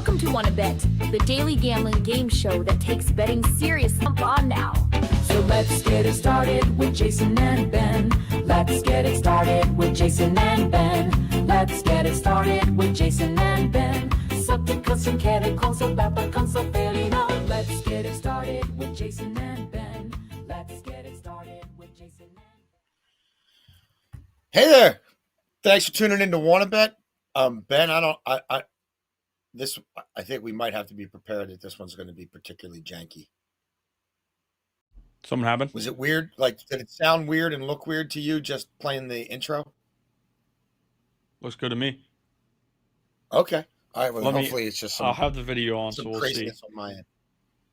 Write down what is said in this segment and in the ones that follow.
Welcome to Wanna Bet, the daily gambling game show that takes betting serious. On now. So let's get it started with Jason and Ben. Let's get it started with Jason and Ben. Let's get it started with Jason and Ben. Sotto som kere konso baba konso felino. Let's get it started with Jason and Ben. Let's get it started with Jason and Ben. Hey there. Thanks for tuning in to Wanna Bet. Ben, I think we might have to be prepared that this one's going to be particularly janky. Something happened? Was it weird? Like, did it sound weird and look weird to you just playing the intro? Looks good to me. Okay. All right. Well, hopefully it's just I'll have the video on, some so we'll craziness see. on my end.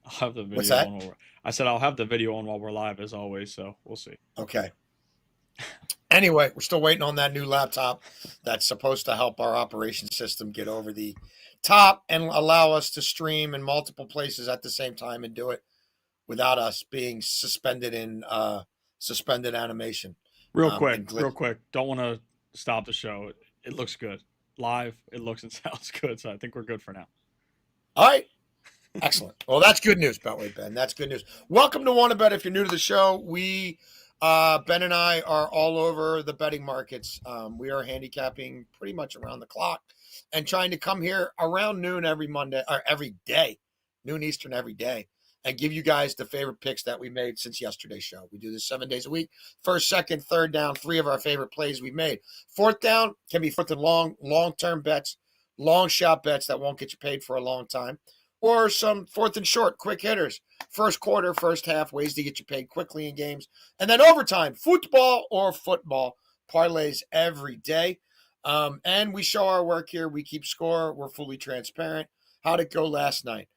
I'll have the video What's that? on. I said I'll have the video on while we're live, as always, so we'll see. Okay. Anyway, we're still waiting on that new laptop that's supposed to help our operation system get over the top and allow us to stream in multiple places at the same time and do it without us being suspended in suspended animation. Real quick. Don't want to stop the show. It looks good. Live, it looks and sounds good, so I think we're good for now. All right. Excellent. Well, that's good news, Beltway Ben. That's good news. Welcome to Wanna Bet. If you're new to the show, we Ben and I are all over the betting markets. We are handicapping pretty much around the clock and trying to come here around noon every Monday or every day, noon Eastern every day, and give you guys the favorite picks that we made since yesterday's show. We do this 7 days a week. First, second, third down, 3 of our favorite plays we've made. Fourth down can be fourth and long-term bets, long shot bets that won't get you paid for a long time, or some fourth and short, quick hitters. First quarter, first half, ways to get you paid quickly in games. And then overtime, football or football, parlays every day. And we show our work here. We keep score. We're fully transparent. How'd it go last night?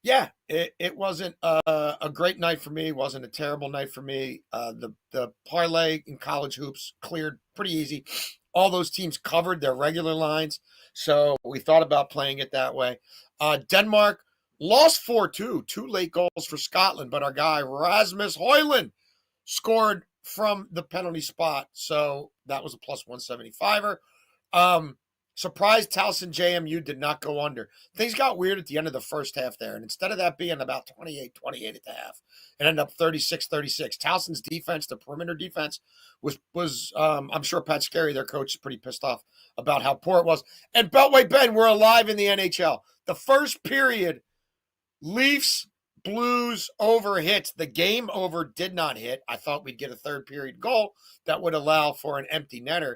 It wasn't a great night for me. It wasn't a terrible night for me. The parlay in college hoops cleared pretty easy. All those teams covered their regular lines. So we thought about playing it that way. Denmark lost 4-2, 2 late goals for Scotland, but our guy Rasmus Højlund scored from the penalty spot. So that was a plus 175er. Surprised Towson JMU did not go under. Things got weird at the end of the first half there. And instead of that being about 28 at the half, it ended up 36-36. Towson's defense, the perimeter defense, was I'm sure Pat Scarry, their coach, is pretty pissed off about how poor it was. And Beltway Ben, we're alive in the NHL. The first period, Leafs, Blues over hits. The game over did not hit. I thought we'd get a third period goal that would allow for an empty netter.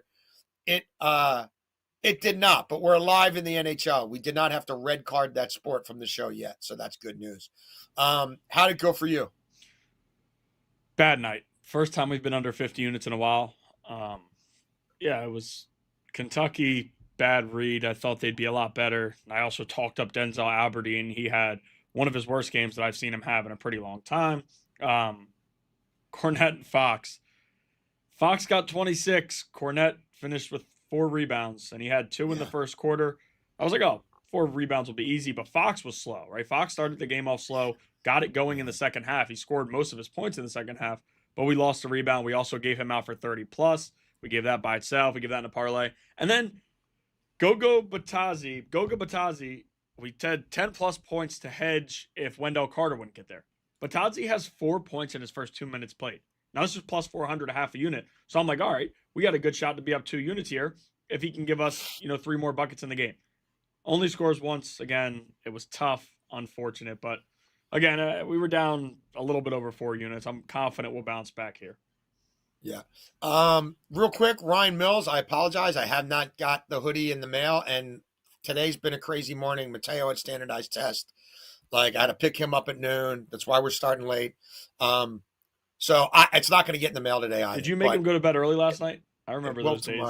It did not, but we're alive in the NHL. We did not have to red card that sport from the show yet, so that's good news. How'd it go for you? Bad night. First time we've been under 50 units in a while. It was Kentucky, bad read. I thought they'd be a lot better. I also talked up Denzel Aberdeen. He had one of his worst games that I've seen him have in a pretty long time. Cornette and Fox. Fox got 26. Cornette finished with 4 rebounds, and he had 2 in the first quarter. I was like, 4 rebounds will be easy, but Fox was slow, right? Fox started the game off slow, got it going in the second half. He scored most of his points in the second half, but we lost the rebound. We also gave him out for 30+. We gave that by itself. We gave that in a parlay. And then Goga Batadze, we had 10+ points to hedge if Wendell Carter wouldn't get there. Batadze has 4 points in his first 2 minutes played. Now this is plus 400 a half a unit. So I'm like, all right, we got a good shot to be up 2 units here if he can give us, 3 more buckets in the game. Only scores once. Again, it was tough, unfortunate. But again, we were down a little bit over 4 units. I'm confident we'll bounce back here. Yeah. Real quick, Ryan Mills, I apologize. I have not got the hoodie in the mail, and today's been a crazy morning. Mateo had standardized test. Like, I had to pick him up at noon. That's why we're starting late. So it's not going to get in the mail today either. Did you make him go to bed early last night? I remember those days.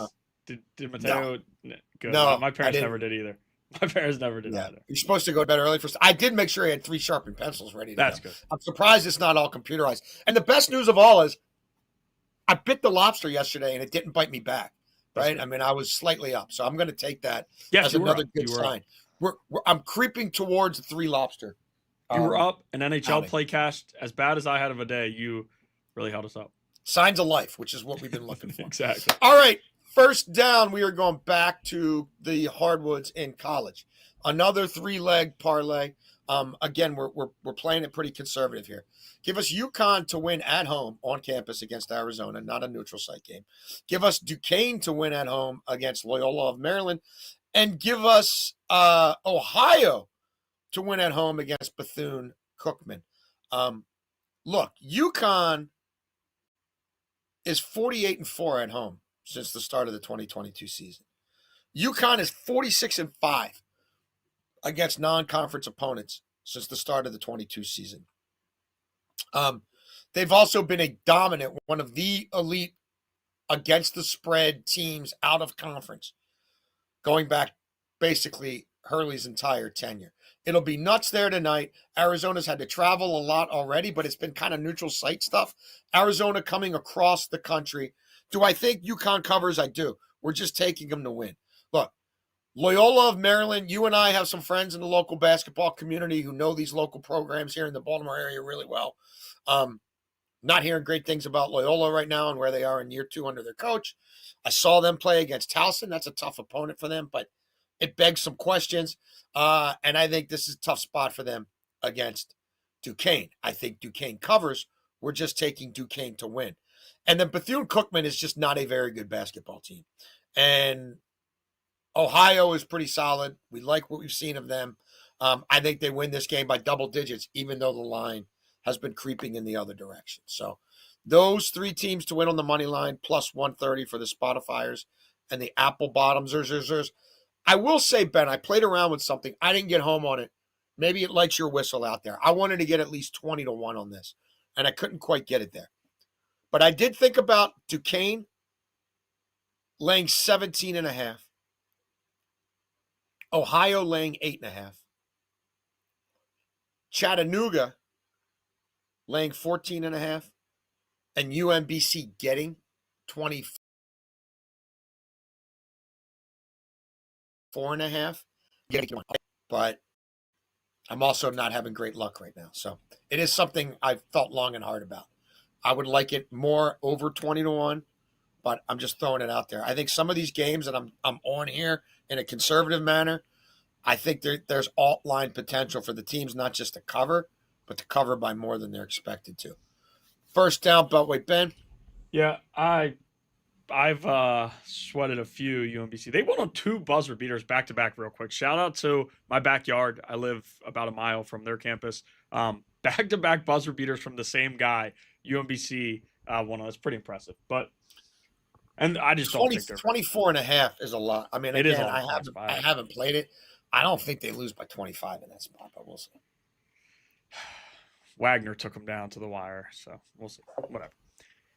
Did Mateo? No. Good. No, my parents never did either. My parents never did either. You're supposed to go to bed early first. I did make sure he had 3 sharpened pencils ready to go. That's good. I'm surprised it's not all computerized. And the best news of all is I bit the lobster yesterday and it didn't bite me back. Right? I mean, I was slightly up. So I'm going to take that as another good sign. I'm creeping towards the 3 lobster. You were up, and NHL play cashed. As bad as I had of a day, you really held us up. Signs of life, which is what we've been looking for. Exactly. All right. First down, we are going back to the hardwoods in college. Another 3-leg parlay. Again, we're playing it pretty conservative here. Give us UConn to win at home on campus against Arizona, not a neutral site game. Give us Duquesne to win at home against Loyola of Maryland. And give us Ohio to win at home against Bethune-Cookman. Look, UConn is 48-4 at home since the start of the 2022 season. UConn is 46-5 against non-conference opponents since the start of the 22 season. They've also been a dominant, one of the elite against the spread teams out of conference, going back basically Hurley's entire tenure. It'll be nuts there tonight. Arizona's had to travel a lot already, but it's been kind of neutral site stuff. Arizona coming across the country. Do I think UConn covers? I do. We're just taking them to win. Look, Loyola of Maryland, you and I have some friends in the local basketball community who know these local programs here in the Baltimore area really well. Not hearing great things about Loyola right now and where they are in year 2 under their coach. I saw them play against Towson. That's a tough opponent for them, but it begs some questions. And I think this is a tough spot for them against Duquesne. I think Duquesne covers. We're just taking Duquesne to win. And then Bethune-Cookman is just not a very good basketball team. And Ohio is pretty solid. We like what we've seen of them. I think they win this game by double digits, even though the line has been creeping in the other direction. So those 3 teams to win on the money line, plus 130 for the Spotifyers and the Apple Bottoms. I will say, Ben, I played around with something. I didn't get home on it. Maybe it likes your whistle out there. I wanted to get at least 20-1 on this, and I couldn't quite get it there. But I did think about Duquesne laying 17.5. Ohio laying 8.5. Chattanooga laying 14.5. And UMBC getting 24.5. But I'm also not having great luck right now. So it is something I've thought long and hard about. I would like it more over 20-1, but I'm just throwing it out there. I think some of these games that I'm on here in a conservative manner, I think there's alt line potential for the teams not just to cover, but to cover by more than they're expected to. First down, Beltway, Ben. Yeah, I've sweated a few UMBC. They went on 2 buzzer beaters back to back real quick. Shout out to my backyard. I live about a mile from their campus. Back to back buzzer beaters from the same guy. UMBC won on. It's pretty impressive. And I just don't think they're 24.5 is a lot. I mean, it again, is I haven't played it. I don't think they lose by 25 in that spot, but we'll see. Wagner took them down to the wire, so we'll see. Whatever.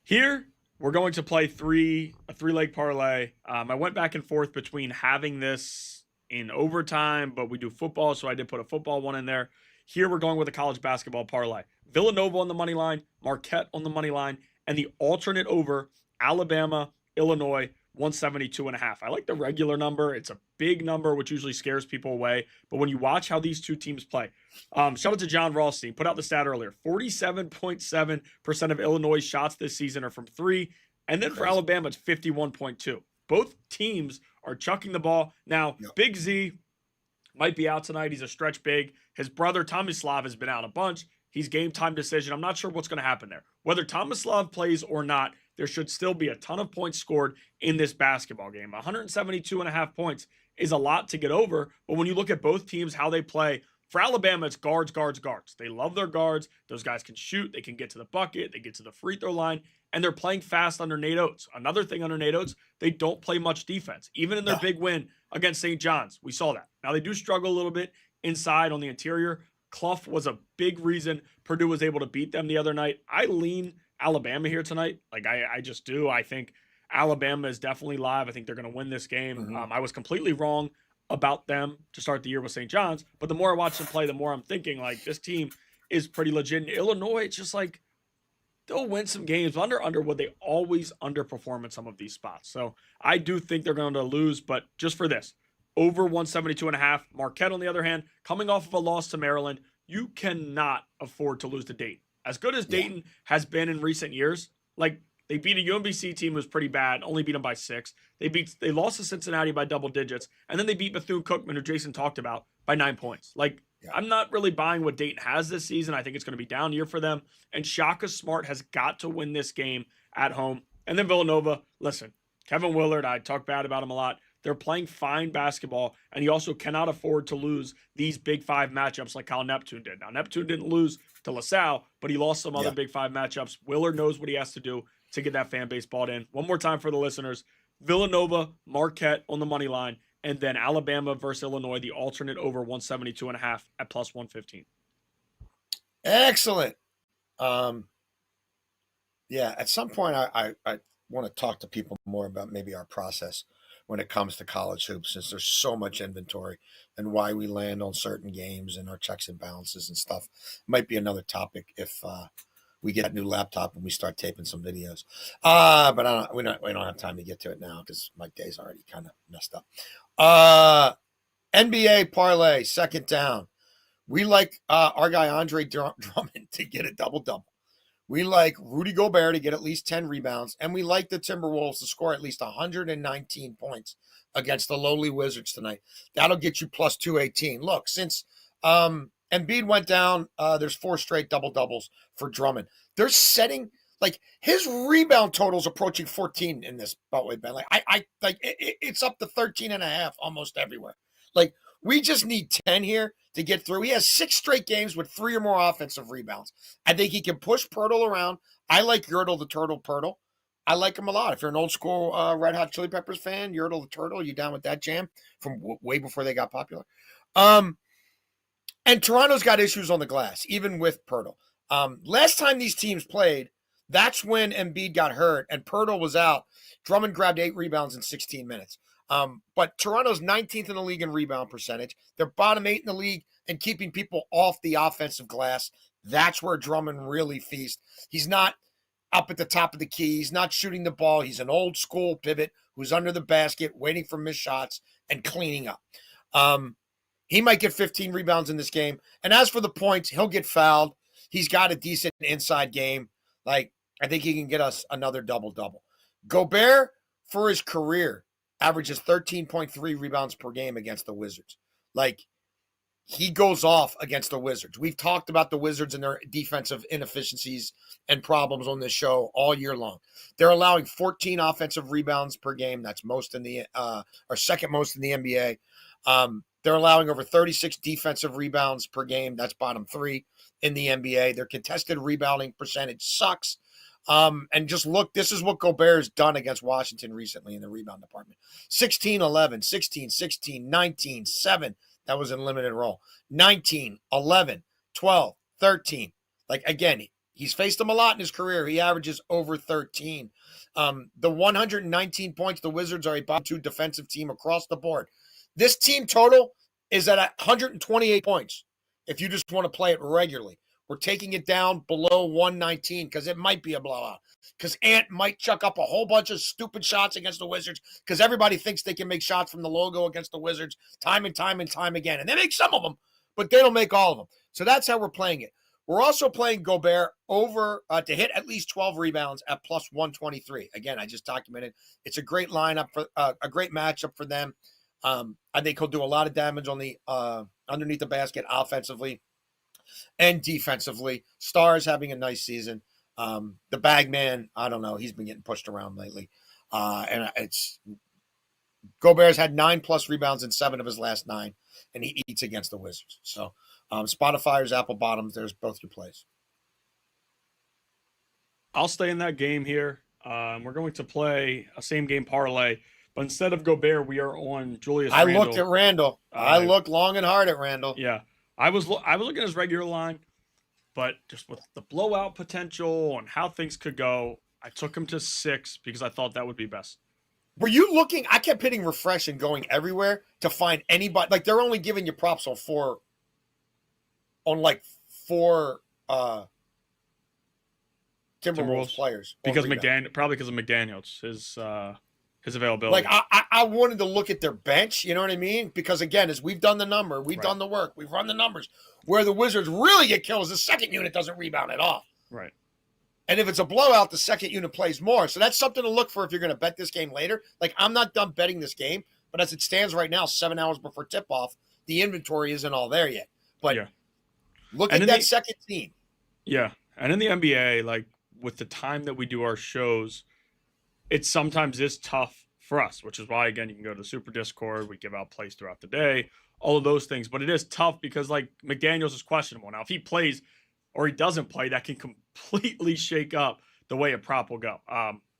Here, we're going to play a 3-leg parlay. I went back and forth between having this in overtime, but we do football, so I did put a football one in there. Here, we're going with a college basketball parlay. Villanova on the money line, Marquette on the money line, and the alternate over, Alabama, Illinois, 172.5. I like the regular number. It's a big number, which usually scares people away. But when you watch how these 2 teams play, shout out to John Rothstein, put out the stat earlier. 47.7% of Illinois shots this season are from 3. And then for Alabama, it's 51.2. Both teams are chucking the ball. Now, Big Z might be out tonight. He's a stretch big. His brother, Tomislav, has been out a bunch. He's game time decision. I'm not sure what's going to happen there. Whether Tomislav plays or not, there should still be a ton of points scored in this basketball game. 172.5 points is a lot to get over, but when you look at both teams, how they play, for Alabama, it's guards, guards, guards. They love their guards. Those guys can shoot. They can get to the bucket. They get to the free throw line, and they're playing fast under Nate Oates. Another thing under Nate Oates, they don't play much defense. Even in their big win against St. John's, we saw that. Now, they do struggle a little bit inside on the interior. Clough was a big reason Purdue was able to beat them the other night. I lean Alabama here tonight. I just do. I think Alabama is definitely live. I think they're going to win this game. Mm-hmm. I was completely wrong about them to start the year with St. John's, but the more I watch them play, the more I'm thinking this team is pretty legit. In Illinois, it's just they'll win some games. But under would they always underperform in some of these spots? So I do think they're going to lose, but just for this, over 172.5. Marquette, on the other hand, coming off of a loss to Maryland, you cannot afford to lose to Dayton. As good as Dayton has been in recent years, They beat a UMBC team who was pretty bad, only beat them by 6. They lost to Cincinnati by double digits, and then they beat Bethune-Cookman, who Jason talked about, by 9 points. Like, Yeah. I'm not really buying what Dayton has this season. I think it's going to be down year for them. And Shaka Smart has got to win this game at home. And then Villanova, listen, Kevin Willard, I talk bad about him a lot. They're playing fine basketball, and he also cannot afford to lose these Big Five matchups like Cal Neptune did. Now, Neptune didn't lose to LaSalle, but he lost some other Big Five matchups. Willard knows what he has to do to get that fan base bought in. One more time for the listeners. Villanova, Marquette on the money line, and then Alabama versus Illinois, the alternate over 172.5 at plus 115. Excellent. At some point I want to talk to people more about maybe our process when it comes to college hoops, since there's so much inventory and why we land on certain games and our checks and balances and stuff. Might be another topic if we get a new laptop and we start taping some videos. But we don't have time to get to it now because my day's already kind of messed up. NBA parlay, second down. We like our guy Andre Drummond to get a double-double. We like Rudy Gobert to get at least 10 rebounds, and we like the Timberwolves to score at least 119 points against the lowly Wizards tonight. That'll get you plus 218. Look, since Embiid went down, there's 4 straight double-doubles for Drummond. They're setting, like, his rebound total's approaching 14 in this Beltway bet. Like, it's up to 13.5 almost everywhere. Like, we just need 10 here to get through. He has 6 straight games with 3 or more offensive rebounds. I think he can push Pirtle around. I like Yertle the Turtle Pirtle. I like him a lot. If you're an old school Red Hot Chili Peppers fan, Yertle the Turtle, you down with that jam from way before they got popular? And Toronto's got issues on the glass, even with Pirtle. Last time these teams played, that's when Embiid got hurt and Pirtle was out. Drummond grabbed 8 rebounds in 16 minutes. But Toronto's 19th in the league in rebound percentage. They're bottom 8 in the league in keeping people off the offensive glass. That's where Drummond really feasts. He's not up at the top of the key. He's not shooting the ball. He's an old school pivot who's under the basket, waiting for missed shots and cleaning up. He might get 15 rebounds in this game. And as for the points, he'll get fouled. He's got a decent inside game. Like, I think he can get us another double-double. Gobert, for his career, averages 13.3 rebounds per game against the Wizards. Like, he goes off against the Wizards. We've talked about the Wizards and their defensive inefficiencies and problems on this show all year long. They're allowing 14 offensive rebounds per game. That's most in the or second most in the NBA. They're allowing over 36 defensive rebounds per game. That's bottom 3 in the NBA. Their contested rebounding percentage sucks. And just look, this is what Gobert has done against Washington recently in the rebound department. 16, 11, 16, 16, 19, 7. That was in limited role. 19, 11, 12, 13. Like, again, he's faced them a lot in his career. He averages over 13. The 119 points, the Wizards are a bottom 2 defensive team across the board. This team total is at 128 points if you just want to play it regularly. We're taking it down below 119 because it might be a blowout. Because Ant might chuck up a whole bunch of stupid shots against the Wizards because everybody thinks they can make shots from the logo against the Wizards time and time and time again. And they make some of them, but they don't make all of them. So that's how we're playing it. We're also playing Gobert over to hit at least 12 rebounds at plus 123. Again, I just documented. It's a great lineup for a great matchup for them. I think he'll do a lot of damage on the underneath the basket offensively and defensively. Star's having a nice season. The bag man, I don't know. He's been getting pushed around lately. And it's Gobert's had 9+ rebounds in 7 of his last 9, and he eats against the Wizards. So Spotify's Apple Bottoms, there's both your plays. I'll stay in that game here. We're going to play a same game parlay, but instead of Gobert, we are on Julius Randle. I looked at Randle. I looked long and hard at Randle. Yeah. I was looking at his regular line, but just with the blowout potential and how things could go, I took him to 6 because I thought that would be best. Were you looking? I kept hitting refresh and going everywhere to find anybody. Like, they're only giving you props on 4 Timberwolves players. Because probably because of McDaniels, his availability. Like, I wanted to look at their bench, you know what I mean? Because, again, as we've done the number, we've done the work, we've run the numbers. Where the Wizards really get killed is the second unit doesn't rebound at all. Right. And if it's a blowout, the second unit plays more. So that's something to look for if you're going to bet this game later. Like, I'm not done betting this game, but as it stands right now, 7 hours before tip-off, the inventory isn't all there yet. But look at that second team. Yeah. And in the NBA, like, with the time that we do our shows, it sometimes is tough for us, which is why, again, you can go to the Super Discord. We give out plays throughout the day, all of those things. But it is tough because, like, McDaniels is questionable. Now, if he plays or he doesn't play, that can completely shake up the way a prop will go.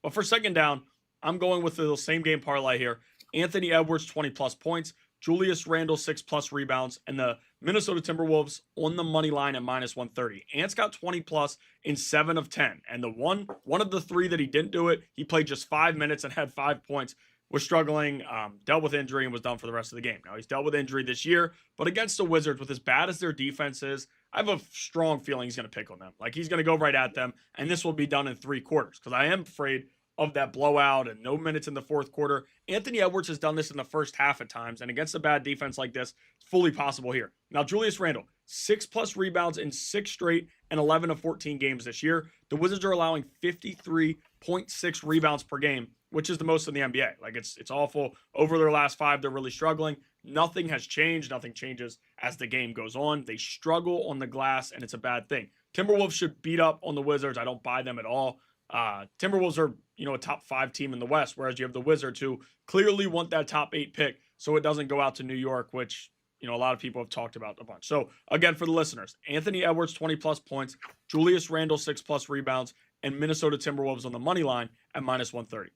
But for second down, I'm going with the same game parlay here. Anthony Edwards, 20-plus points. Julius Randle, 6-plus rebounds. And the Minnesota Timberwolves on the money line at -130. Ant's got 20-plus in 7 of 10. And the one of the 3 that he didn't do it, he played just 5 minutes and had 5 points. Was struggling, dealt with injury, and was done for the rest of the game. Now, he's dealt with injury this year, but against the Wizards, with as bad as their defense is, I have a strong feeling he's going to pick on them. Like, he's going to go right at them, and this will be done in 3 quarters, because I am afraid of that blowout and no minutes in the fourth quarter. Anthony Edwards has done this in the first half at times, and against a bad defense like this, it's fully possible here. Now, Julius Randle, 6-plus rebounds in 6 straight and 11 of 14 games this year. The Wizards are allowing 53.6 rebounds per game, which is the most in the NBA. Like, it's awful. Over their last 5, they're really struggling. Nothing has changed. Nothing changes as the game goes on. They struggle on the glass, and it's a bad thing. Timberwolves should beat up on the Wizards. I don't buy them at all. Timberwolves are, a top 5 team in the West, whereas you have the Wizards who clearly want that top 8 pick, so it doesn't go out to New York, which, a lot of people have talked about a bunch. So, again, for the listeners, Anthony Edwards, 20-plus points, Julius Randle, 6-plus rebounds, and Minnesota Timberwolves on the money line at -130.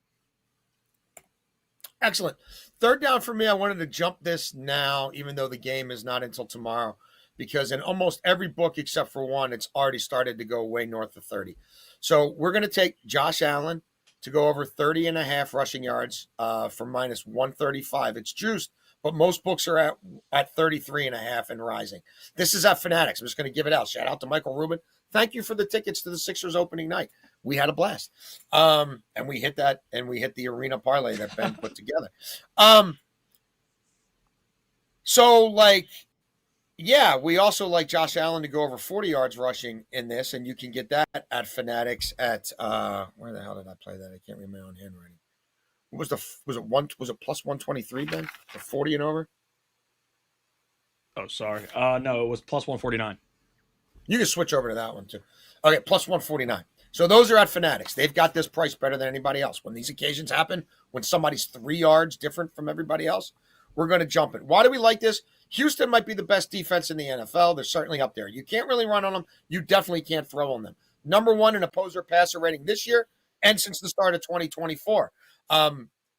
Excellent. Third down for me, I wanted to jump this now, even though the game is not until tomorrow, because in almost every book except for one, it's already started to go way north of 30. So we're going to take Josh Allen to go over 30.5 rushing yards for -135. It's juiced, but most books are at 33.5 and rising. This is at Fanatics. I'm just going to give it out. Shout out to Michael Rubin. Thank you for the tickets to the Sixers opening night. We had a blast. And we hit that, and we hit the arena parlay that Ben put together. We also like Josh Allen to go over 40 yards rushing in this, and you can get that at Fanatics at where the hell did I play that? I can't read my own handwriting. Was it plus 123, Ben? For 40 and over? Oh, sorry. No, it was plus 149. You can switch over to that one too. Okay, plus 149. So those are at Fanatics. They've got this price better than anybody else. When these occasions happen, when somebody's 3 yards different from everybody else, we're going to jump it. Why do we like this? Houston might be the best defense in the NFL. They're certainly up there. You can't really run on them. You definitely can't throw on them. Number 1 in opposer passer rating this year and since the start of 2024.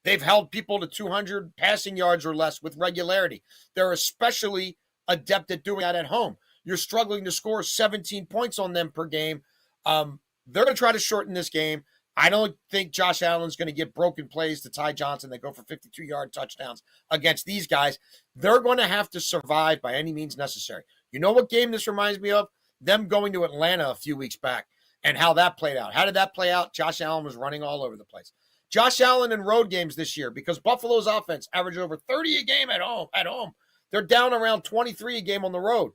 They've held people to 200 passing yards or less with regularity. They're especially adept at doing that at home. You're struggling to score 17 points on them per game. They're going to try to shorten this game. I don't think Josh Allen's going to get broken plays to Ty Johnson that go for 52-yard touchdowns against these guys. They're going to have to survive by any means necessary. You know what game this reminds me of? Them going to Atlanta a few weeks back and how that played out. How did that play out? Josh Allen was running all over the place. Josh Allen in road games this year, because Buffalo's offense averaged over 30 a game at home. They're down around 23 a game on the road.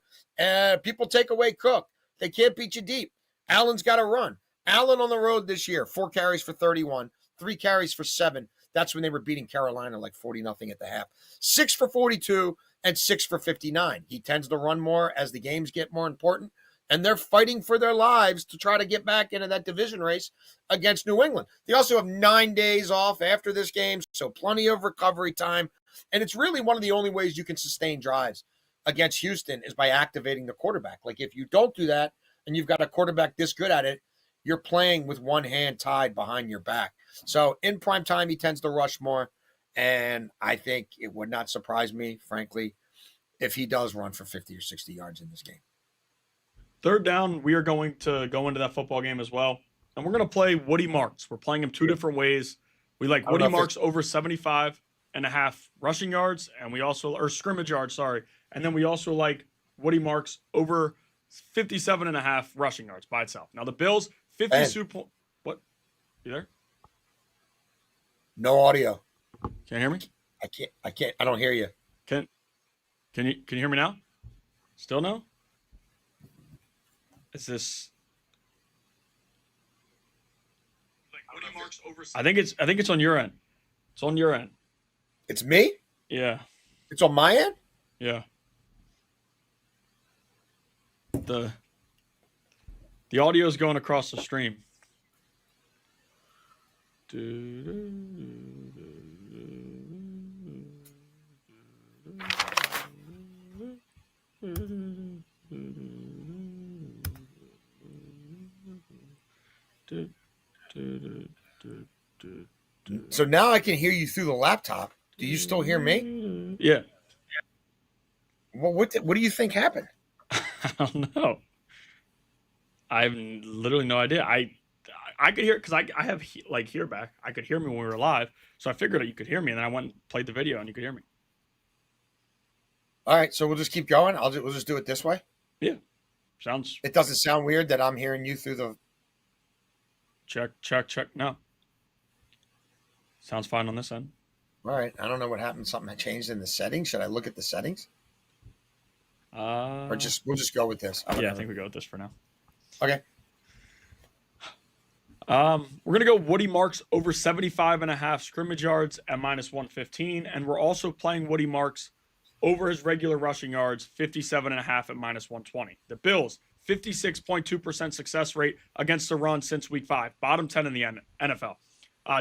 People take away Cook. They can't beat you deep. Allen's got to run. Allen on the road this year, 4 carries for 31, 3 carries for 7. That's when they were beating Carolina like 40-0 at the half. 6 for 42 and 6 for 59. He tends to run more as the games get more important, and they're fighting for their lives to try to get back into that division race against New England. They also have 9 days off after this game, so plenty of recovery time, and it's really one of the only ways you can sustain drives against Houston is by activating the quarterback. Like, if you don't do that and you've got a quarterback this good at it, you're playing with one hand tied behind your back. So in prime time, he tends to rush more. And I think it would not surprise me, frankly, if he does run for 50 or 60 yards in this game. Third down, we are going to go into that football game as well. And we're going to play Woody Marks. We're playing him 2 different ways. We like Woody Marks over 75.5 rushing yards, and we also, or scrimmage yards, sorry. And then we also like Woody Marks over 57.5 rushing yards by itself. Now the Bills, 52 points. What? You there? No audio. Can't hear me? I can't. I don't hear you. Can you hear me now? Still no? Is this? I think it's on your end. It's on your end. It's me? Yeah. It's on my end? Yeah. The audio is going across the stream. So now I can hear you through the laptop. Do you still hear me? Yeah. Well, what do you think happened? I don't know. I have literally no idea. I could hear because I have hear back. I could hear me when we were live, so I figured that you could hear me, and then I went and played the video, and you could hear me. All right, so we'll just keep going. We'll just do it this way. Yeah, sounds. It doesn't sound weird that I'm hearing you through the. Check. No, sounds fine on this end. All right, I don't know what happened. Something had changed in the settings. Should I look at the settings? Or we'll just go with this. I think we go with this for now. Okay. We're going to go Woody Marks over 75.5 scrimmage yards at -115. And we're also playing Woody Marks over his regular rushing yards, 57.5 at -120. The Bills, 56.2% success rate against the run since week 5. Bottom 10 in the NFL.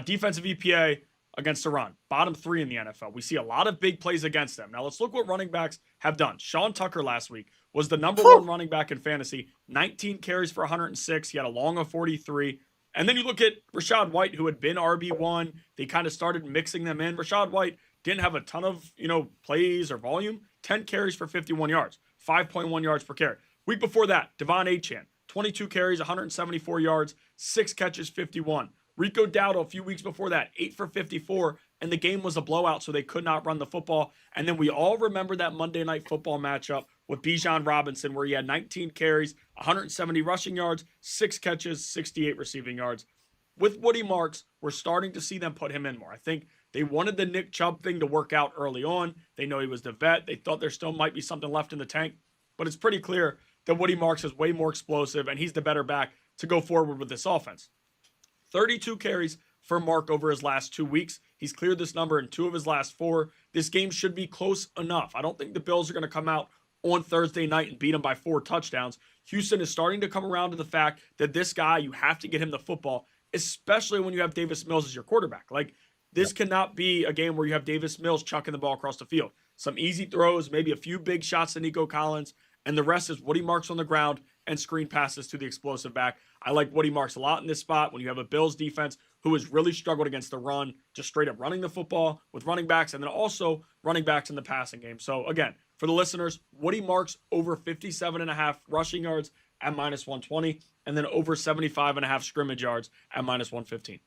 Defensive EPA against the run. Bottom 3 in the NFL. We see a lot of big plays against them. Now let's look what running backs have done. Sean Tucker last week was the number 1 running back in fantasy. 19 carries for 106. He had a long of 43. And then you look at Rachaad White, who had been RB1. They kind of started mixing them in. Rachaad White didn't have a ton of, plays or volume. 10 carries for 51 yards. 5.1 yards per carry. Week before that, Devon Achane, 22 carries, 174 yards, 6 catches, 51. Rico Dowdle, a few weeks before that, 8 for 54, and the game was a blowout, so they could not run the football. And then we all remember that Monday Night Football matchup with Bijan Robinson, where he had 19 carries, 170 rushing yards, 6 catches, 68 receiving yards. With Woody Marks, we're starting to see them put him in more. I think they wanted the Nick Chubb thing to work out early on. They know he was the vet. They thought there still might be something left in the tank. But it's pretty clear that Woody Marks is way more explosive, and he's the better back to go forward with this offense. 32 carries for Mark over his last 2 weeks. He's cleared this number in 2 of his last 4. This game should be close enough. I don't think the Bills are going to come out on Thursday night and beat him by 4 touchdowns. Houston is starting to come around to the fact that this guy, you have to get him the football, especially when you have Davis Mills as your quarterback. This cannot be a game where you have Davis Mills chucking the ball across the field. Some easy throws, maybe a few big shots to Nico Collins, and the rest is Woody Marks on the ground and screen passes to the explosive back. I like Woody Marks a lot in this spot when you have a Bills defense who has really struggled against the run, just straight up running the football with running backs and then also running backs in the passing game. So again, for the listeners, Woody Marks over 57.5 rushing yards at -120 and then over 75.5 scrimmage yards at -115.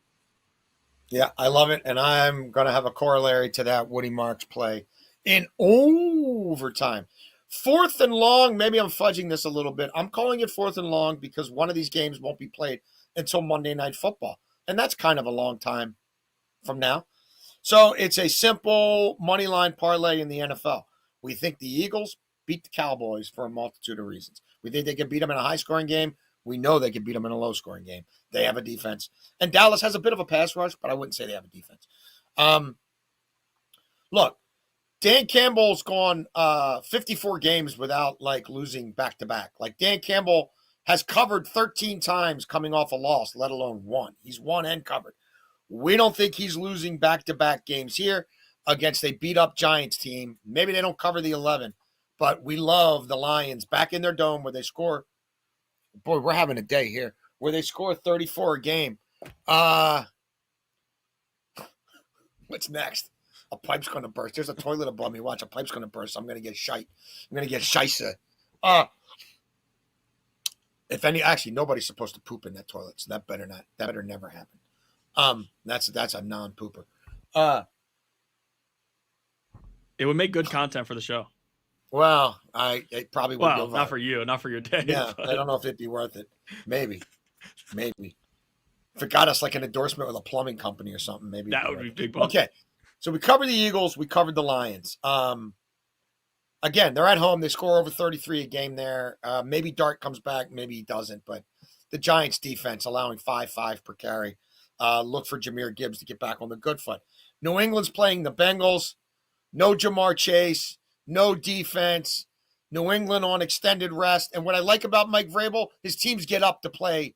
Yeah, I love it. And I'm going to have a corollary to that Woody Marks play in overtime. 4th and long, maybe I'm fudging this a little bit. I'm calling it 4th and long because one of these games won't be played until Monday Night Football. And that's kind of a long time from now. So it's a simple money line parlay in the NFL. We think the Eagles beat the Cowboys for a multitude of reasons. We think they can beat them in a high-scoring game. We know they can beat them in a low-scoring game. They have a defense. And Dallas has a bit of a pass rush, but I wouldn't say they have a defense. Look, Dan Campbell's gone 54 games without losing back-to-back. Dan Campbell has covered 13 times coming off a loss, let alone 1. He's won and covered. We don't think he's losing back-to-back games here against a beat-up Giants team. Maybe they don't cover the 11, but we love the Lions back in their dome where they score. Boy, we're having a day here where they score 34 a game. What's next? A pipe's going to burst. There's a toilet above me. Watch, a pipe's going to burst. I'm going to get shite. I'm going to get scheisse. Actually, nobody's supposed to poop in that toilet, so that better not. That better never happen. That's a non-pooper. It would make good content for the show. Well, it probably would. Well, not for you, not for your day. Yeah, but I don't know if it'd be worth it. Maybe. If it got us an endorsement with a plumbing company or something, maybe that would be big bump. Okay. So we covered the Eagles. We covered the Lions. Again, they're at home. They score over 33 a game there. Maybe Dart comes back. Maybe he doesn't. But the Giants defense allowing 5.5 per carry. look for Jahmyr Gibbs to get back on the good foot. New England's playing the Bengals. No Jamar Chase. No defense. New England on extended rest. And what I like about Mike Vrabel, his teams get up to play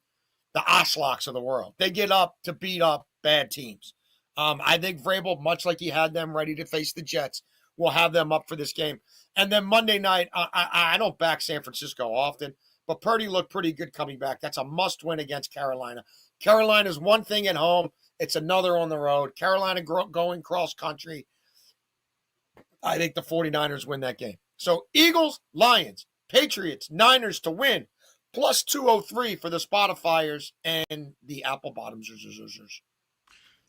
the Oshlocks of the world. They get up to beat up bad teams. I think Vrabel, much like he had them ready to face the Jets, will have them up for this game. And then Monday night, I don't back San Francisco often, but Purdy looked pretty good coming back. That's a must-win against Carolina. Carolina's one thing at home. It's another on the road. Carolina going cross-country. I think the 49ers win that game. So Eagles, Lions, Patriots, Niners to win, plus 203 for the Spotifyers and the Apple Bottoms.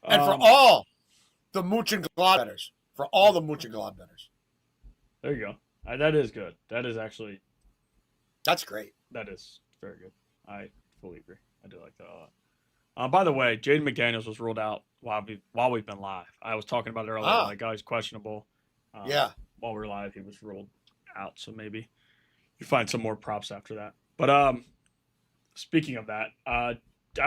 And for all the Mooch-and-Glod bettors. For all the Mooch-and-Glod bettors. There you go. That is good. That is actually... That's great. That is very good. I fully agree. I do like that a lot. By the way, Jaden McDaniels was ruled out while we've been live. I was talking about it earlier. That guy's questionable. While we're live, he was ruled out. So maybe you find some more props after that. But speaking of that, I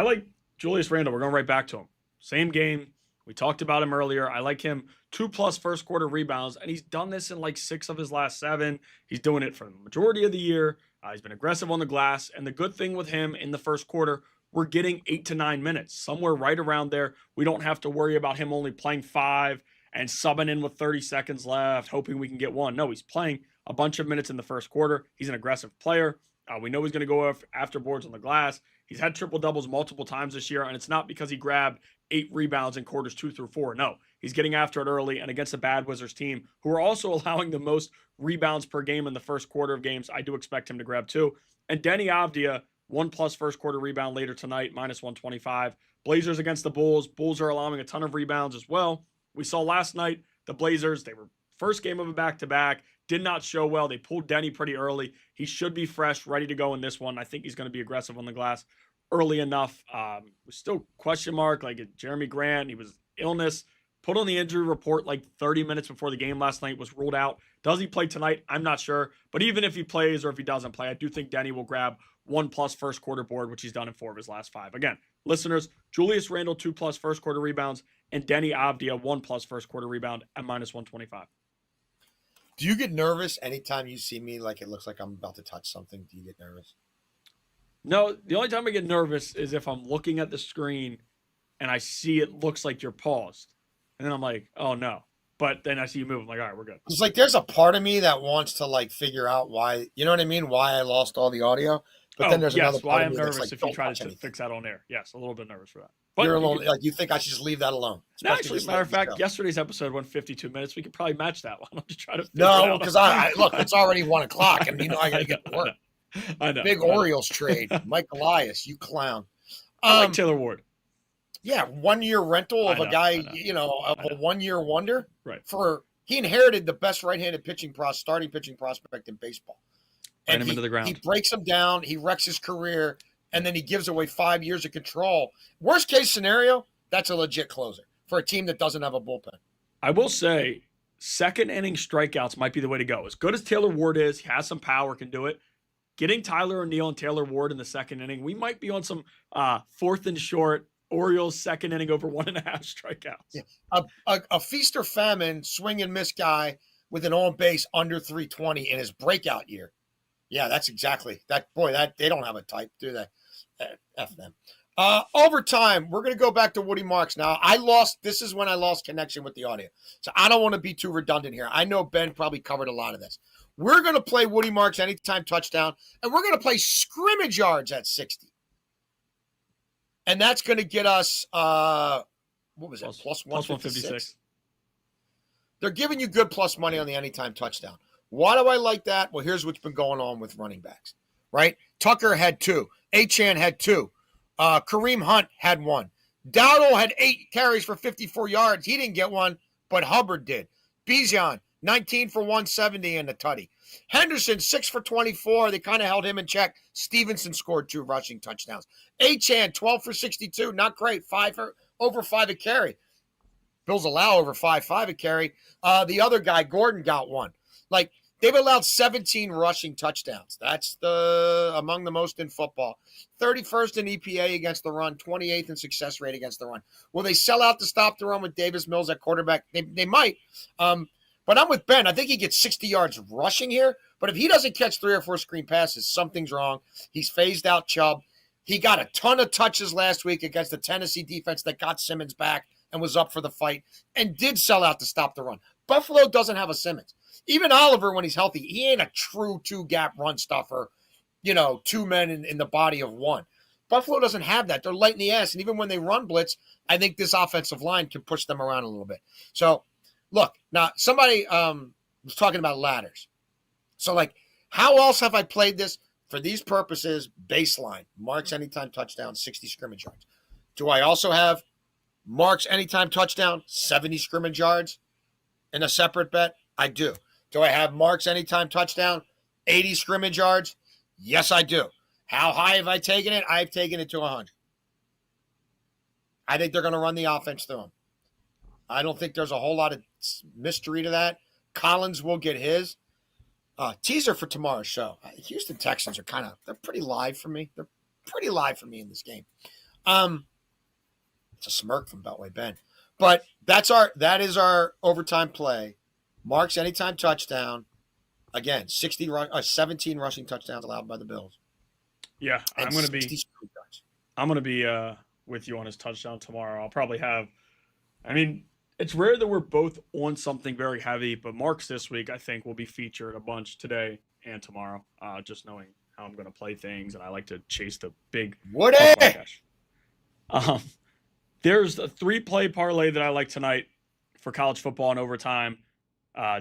like Julius Randle. We're going right back to him. Same game. We talked about him earlier. I like him 2+ first quarter rebounds, and he's done this in like 6 of his last 7. He's doing it for the majority of the year. He's been aggressive on the glass, and the good thing with him in the first quarter, we're getting 8 to 9 minutes, somewhere right around there. We don't have to worry about him only playing 5 and subbing in with 30 seconds left, hoping we can get 1. No, he's playing a bunch of minutes in the first quarter. He's an aggressive player. We know he's going to go after boards on the glass. He's had triple-doubles multiple times this year, and it's not because he grabbed 8 rebounds in quarters 2 through 4. No, he's getting after it early, and against a bad Wizards team who are also allowing the most rebounds per game in the first quarter of games, I do expect him to grab 2. And Denny Avdia, 1+ first quarter rebound later tonight, minus 125. Blazers against the Bulls. Bulls are allowing a ton of rebounds as well. We saw last night the Blazers, they were first game of a back-to-back, did not show well. They pulled Denny pretty early. He should be fresh, ready to go in this one. I think he's going to be aggressive on the glass early enough. Still question mark, like Jeremy Grant, he was illness, put on the injury report like 30 minutes before the game last night, was ruled out. Does he play tonight? I'm not sure. But even if he plays or if he doesn't play, I do think Denny will grab 1+ first quarter board, which he's done in 4 of his last 5. Again, listeners, Julius Randle 2+ first quarter rebounds and Denny Avdia 1+ first quarter rebound at minus 125. Do you get nervous anytime you see me like it looks like I'm about to touch something? Do you get nervous? No, the only time I get nervous is if I'm looking at the screen and I see it looks like you're paused. And then I'm like, oh no. But then I see you move. I'm like, all right, we're good. It's like there's a part of me that wants to like figure out why, you know what I mean? Why I lost all the audio. But then there's another part why of I'm me nervous that's like, if you try to fix that on air. Yes, a little bit nervous for that. But you're alone. Like you think I should just leave that alone? No, actually, matter of fact, yesterday's episode went 52 minutes. We could probably match that. Why don't you try to? No, because I look, it's already 1:00, and I got to get to work. I know. Big Orioles trade, Mike Elias, you clown. I like Taylor Ward. Yeah, 1-year rental of a guy, of a 1-year wonder. Right. He inherited the best right-handed starting pitching prospect in baseball. Ran him into the ground. He breaks him down. He wrecks his career, and then he gives away 5 years of control. Worst case scenario, that's a legit closer for a team that doesn't have a bullpen. I will say, second inning strikeouts might be the way to go. As good as Taylor Ward is, he has some power, can do it. Getting Tyler O'Neill and Taylor Ward in the second inning, we might be on some 4th and short Orioles second inning over 1.5 strikeouts. Yeah. A feast or famine swing and miss guy with an on base under 320 in his breakout year. Yeah, that's exactly that. Boy, that they don't have a type, do they? F them. Overtime, we're going to go back to Woody Marks now. This is when I lost connection with the audio. So I don't want to be too redundant here. I know Ben probably covered a lot of this. We're going to play Woody Marks anytime touchdown, and we're going to play scrimmage yards at 60. And that's going to get us, what was it? Plus 156. They're giving you good plus money on the anytime touchdown. Why do I like that? Well, here's what's been going on with running backs, right? Tucker had 2. Achane had 2. Kareem Hunt had 1. Dowdle had 8 carries for 54 yards. He didn't get one, but Hubbard did. Bijan, 19 for 170 and a tutty. Henderson, 6 for 24. They kind of held him in check. Stevenson scored 2 rushing touchdowns. Achane, 12 for 62. Not great. Over 5 a carry. Bills allow over 5 a carry. The other guy, Gordon, got 1. Like, They've allowed 17 rushing touchdowns. That's among the most in football. 31st in EPA against the run, 28th in success rate against the run. Will they sell out to stop the run with Davis Mills at quarterback? They might. But I'm with Ben. I think he gets 60 yards rushing here. But if he doesn't catch 3 or 4 screen passes, something's wrong. He's phased out Chubb. He got a ton of touches last week against the Tennessee defense that got Simmons back and was up for the fight and did sell out to stop the run. Buffalo doesn't have a Simmons. Even Oliver, when he's healthy, he ain't a true 2-gap run stuffer, 2 men in the body of one. Buffalo doesn't have that. They're light in the ass. And even when they run blitz, I think this offensive line can push them around a little bit. So, look, now somebody was talking about ladders. So, how else have I played this? For these purposes, baseline, Marks anytime touchdown, 60 scrimmage yards. Do I also have Marks anytime touchdown, 70 scrimmage yards in a separate bet? I do. Do I have Marks anytime touchdown, 80 scrimmage yards? Yes, I do. How high have I taken it? I've taken it to 100. I think they're going to run the offense through him. I don't think there's a whole lot of mystery to that. Collins will get his. Teaser for tomorrow's show. Houston Texans are they're pretty live for me. They're pretty live for me in this game. It's a smirk from Beltway Ben. But that is our overtime play. Marks anytime touchdown. Again, 17 rushing touchdowns allowed by the Bills. Yeah, I'm going to be with you on his touchdown tomorrow. I'll probably have. It's rare that we're both on something very heavy, but Marks this week I think will be featured a bunch today and tomorrow. Just knowing how I'm going to play things, and I like to chase the big. Woody! There's a 3-play parlay that I like tonight for college football and overtime.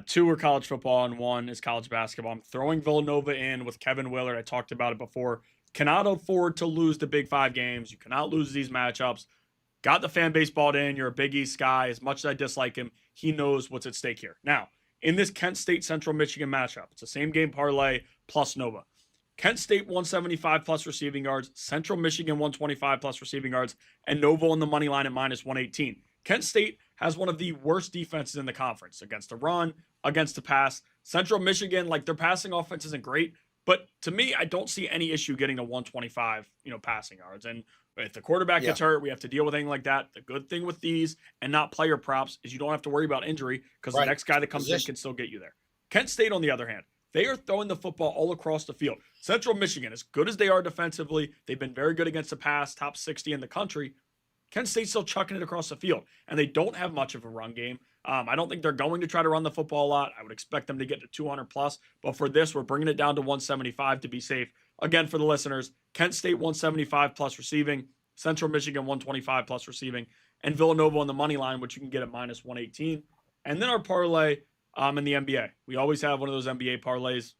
2 are college football and 1 is college basketball. I'm throwing Villanova in with Kevin Willard. I talked about it before. Cannot afford to lose the Big 5 games. You cannot lose these matchups. Got the fan base bought in. You're a Big East guy. As much as I dislike him, he knows what's at stake here. Now, in this Kent State Central Michigan matchup, it's a same game parlay plus Nova. Kent State 175 plus receiving yards, Central Michigan 125 plus receiving yards, and Nova on the money line at minus 118. Kent State has one of the worst defenses in the conference against the run, against the pass. Central Michigan, their passing offense isn't great, but to me, I don't see any issue getting to 125, passing yards. And if the quarterback gets hurt, we have to deal with anything like that. The good thing with these and not player props is you don't have to worry about injury because the next guy that comes in can still get you there. Kent State, on the other hand, they are throwing the football all across the field. Central Michigan, as good as they are defensively, they've been very good against the pass, top 60 in the country. Kent State's still chucking it across the field, and they don't have much of a run game. I don't think they're going to try to run the football a lot. I would expect them to get to 200 plus, but for this, we're bringing it down to 175 to be safe. Again, for the listeners, Kent State 175 plus receiving, Central Michigan 125 plus receiving, and Villanova on the money line, which you can get at minus 118. And then our parlay in the NBA. We always have one of those NBA parlays.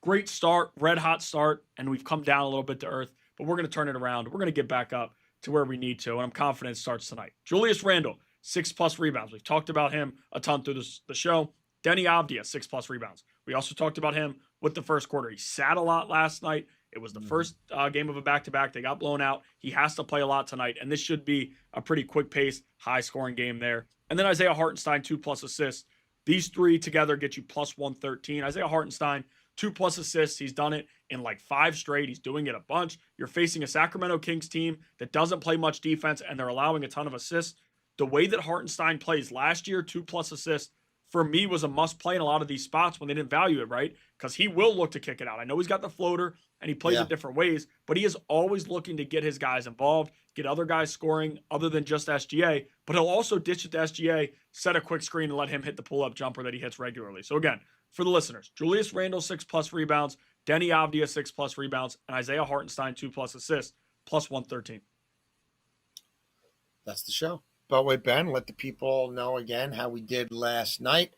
Great start, red hot start, and we've come down a little bit to earth, but we're going to turn it around. We're going to get back up to where we need to, and I'm confident it starts tonight. Julius Randle, 6+ rebounds. We've talked about him a ton through the show. Denny Avdia, 6+ rebounds. We also talked about him with the first quarter. He sat a lot last night. It was the first game of a back-to-back. They got blown out. He has to play a lot tonight, and this should be a pretty quick-paced, high-scoring game there. And then Isaiah Hartenstein, 2+ assists. These 3 together get you plus 113. Isaiah Hartenstein, 2+ assists. He's done it in 5 straight. He's doing it a bunch. You're facing a Sacramento Kings team that doesn't play much defense, and they're allowing a ton of assists. The way that Hartenstein plays last year, 2+ assists, for me was a must play in a lot of these spots when they didn't value it, right? Because he will look to kick it out. I know he's got the floater and he plays it different ways, but he is always looking to get his guys involved, get other guys scoring other than just SGA, but he'll also ditch it to SGA, set a quick screen and let him hit the pull-up jumper that he hits regularly. So again, for the listeners, Julius Randle, 6+ rebounds, Denny Avdia, 6+ rebounds, and Isaiah Hartenstein, 2+ assists, plus 113. That's the show. Beltway Ben, let the people know again how we did last night.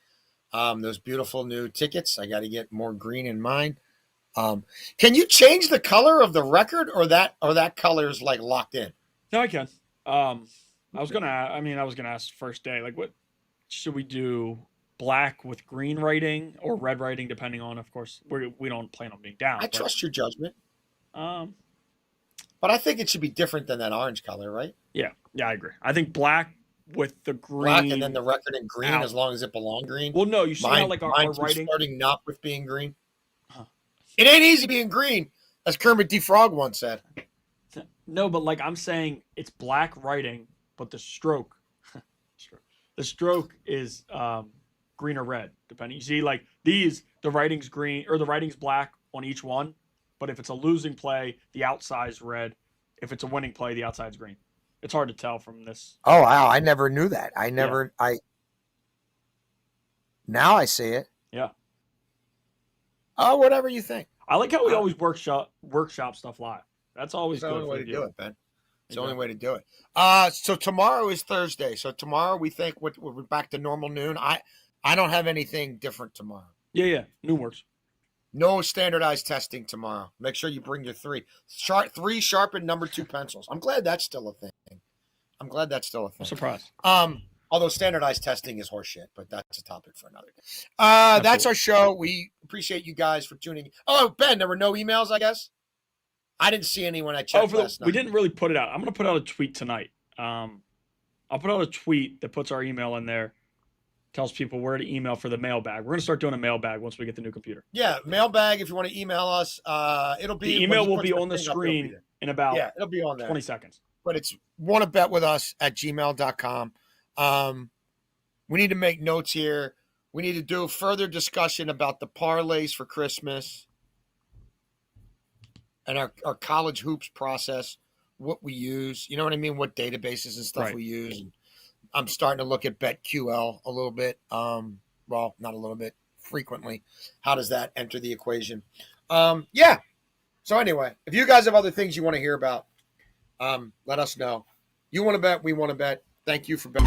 Those beautiful new tickets. I got to get more green in mine. Can you change the color of the record, or that color is locked in? No, I can. I was gonna ask first day, what should we do? Black with green writing or red writing, depending on, of course, we don't plan on being down. I trust your judgment. But I think it should be different than that orange color, right? Yeah, I agree. I think black with the green. Black and then the record in green out. as long as it belonged green. Well, no, you see how like our Mine's writing starting not with being green. Huh. It ain't easy being green, as Kermit D. Frog once said. No, but like I'm saying, it's black writing, but the stroke is green or red, depending. You see, like these, the writing's green or the writing's black on each one, but if it's a losing play, the outside's red. If it's a winning play, the outside's green. It's hard to tell from this. Oh wow, I never knew that. Now I see it. Yeah. Oh, whatever you think. I like how we always workshop stuff live. That's always It's the good. only way to do it, Ben. It's the only Exactly. way to do it. So tomorrow is Thursday. So tomorrow we think we're back to normal noon. I don't have anything different tomorrow. Yeah. Noon works. No standardized testing tomorrow. Make sure you bring your three sharpened number 2 pencils. I'm glad that's still a thing. I'm thing. surprised. Although standardized testing is horseshit, but that's a topic for another day. That's our show. We appreciate you guys for tuning in. Oh, Ben, there were no emails, I guess? I didn't see any when I checked last night. We didn't really put it out. I'm going to put out a tweet tonight. I'll put out a tweet that puts our email in there, tells people where to email for the mailbag. We're going to start doing a mailbag once we get the new computer. Yeah, mailbag if you want to email us. It'll be The email will be on the screen in about it'll be on there. 20 seconds. But it's wannabetwithus@gmail.com. We need to make notes here. We need to do further discussion about the parlays for Christmas and our college hoops process, what we use. You know what I mean? What databases and stuff we use. And I'm starting to look at BetQL a little bit. Well, not a little bit, frequently. How does that enter the equation? Yeah. So anyway, if you guys have other things you want to hear about, let us know. You want to bet, we want to bet. Thank you for betting.